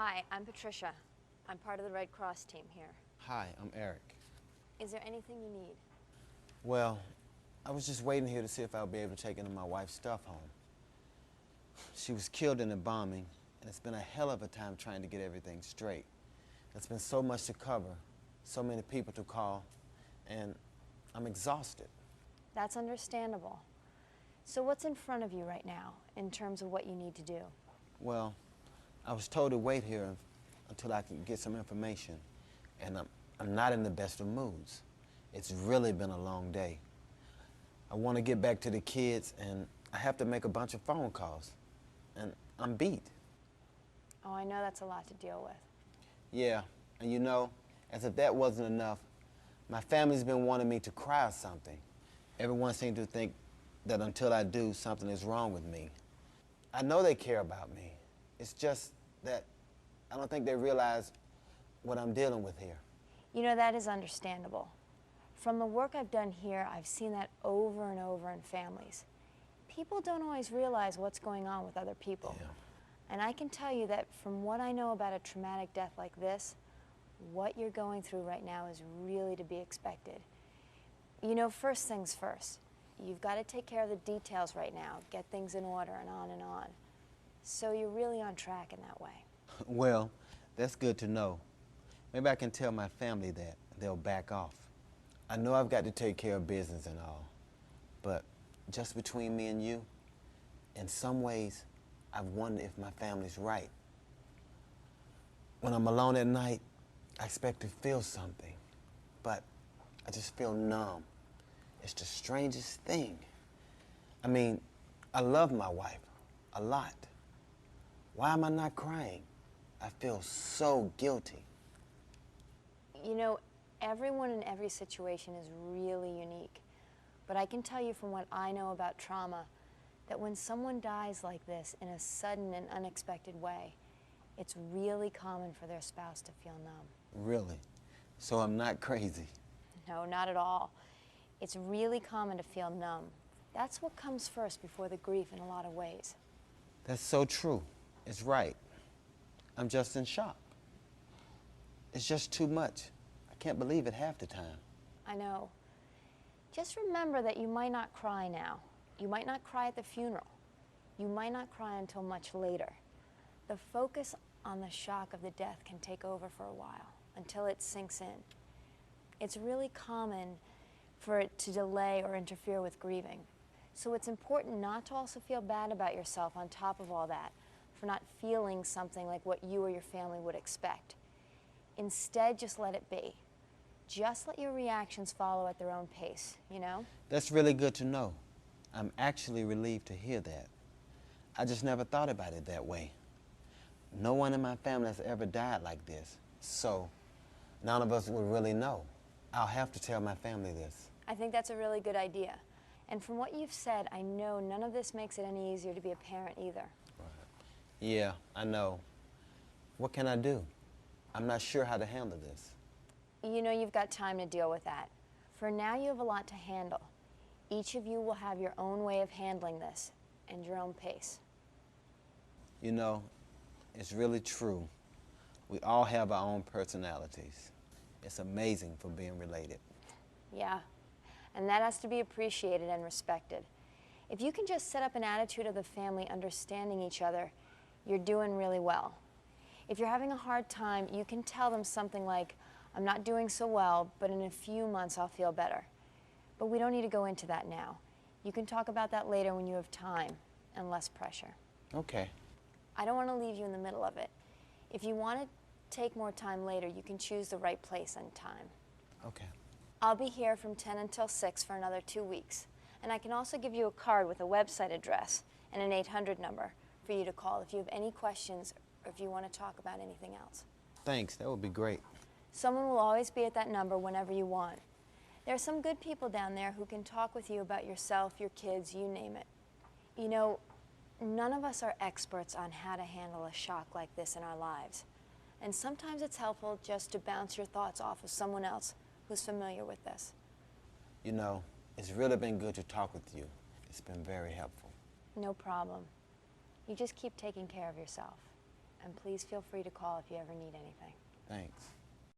Hi, I'm Patricia. I'm part of the Red Cross team here. Hi, I'm Eric. Is there anything you need? Well, I was just waiting here to see if I'll be able to take any of my wife's stuff home. She was killed in a bombing, and it's been a hell of a time trying to get everything straight. There's been so much to cover, so many people to call, and I'm exhausted. That's understandable. So what's in front of you right now in terms of what you need to do? Well, I was told to wait here until I could get some information, and I'm not in the best of moods. It's really been a long day. I want to get back to the kids, and I have to make a bunch of phone calls, and I'm beat. Oh, I know that's a lot to deal with. Yeah, and you know, as if that wasn't enough, my family's been wanting me to cry or something. Everyone seems to think that until I do, something is wrong with me. I know they care about me. It's just that I don't think they realize what I'm dealing with here. You know, that is understandable. From the work I've done here, I've seen that over and over in families. People don't always realize what's going on with other people. Yeah. And I can tell you that from what I know about a traumatic death like this, what you're going through right now is really to be expected. You know, first things first. You've got to take care of the details right now, get things in order, and on and on. So you're really on track in that way. Well, that's good to know. Maybe I can tell my family that. They'll back off. I know I've got to take care of business and all, but just between me and you, in some ways, I've wondered if my family's right. When I'm alone at night, I expect to feel something, but I just feel numb. It's the strangest thing. I mean, I love my wife a lot. Why am I not crying? I feel so guilty. You know, everyone in every situation is really unique. But I can tell you from what I know about trauma, that when someone dies like this in a sudden and unexpected way, it's really common for their spouse to feel numb. Really? So I'm not crazy? No, not at all. It's really common to feel numb. That's what comes first before the grief in a lot of ways. That's so true. It's right. I'm just in shock. It's just too much. I can't believe it half the time. I know. Just remember that you might not cry now. You might not cry at the funeral. You might not cry until much later. The focus on the shock of the death can take over for a while, until it sinks in. It's really common for it to delay or interfere with grieving. So it's important not to also feel bad about yourself on top of all that, for not feeling something like what you or your family would expect. Instead, just let it be. Just let your reactions follow at their own pace, you know? That's really good to know. I'm actually relieved to hear that. I just never thought about it that way. No one in my family has ever died like this, so none of us would really know. I'll have to tell my family this. I think that's a really good idea. And from what you've said, I know none of this makes it any easier to be a parent either. Right. Yeah, I know. What can I do? I'm not sure how to handle this. You know you've got time to deal with that. For now, you have a lot to handle. Each of you will have your own way of handling this and your own pace. You know, it's really true. We all have our own personalities. It's amazing for being related. Yeah, and that has to be appreciated and respected. If you can just set up an attitude of the family understanding each other, you're doing really well. If you're having a hard time, you can tell them something like, I'm not doing so well, but in a few months I'll feel better. But we don't need to go into that now. You can talk about that later when you have time and less pressure. Okay. I don't want to leave you in the middle of it. If you want to take more time later, you can choose the right place and time. Okay. I'll be here from 10 until 6 for another 2 weeks. And I can also give you a card with a website address and an 800 number for you to call if you have any questions or if you want to talk about anything else. Thanks, that would be great. Someone will always be at that number whenever you want. There are some good people down there who can talk with you about yourself, your kids, you name it. You know, none of us are experts on how to handle a shock like this in our lives. And sometimes it's helpful just to bounce your thoughts off of someone else who's familiar with this. You know, it's really been good to talk with you. It's been very helpful. No problem. You just keep taking care of yourself. And please feel free to call if you ever need anything. Thanks.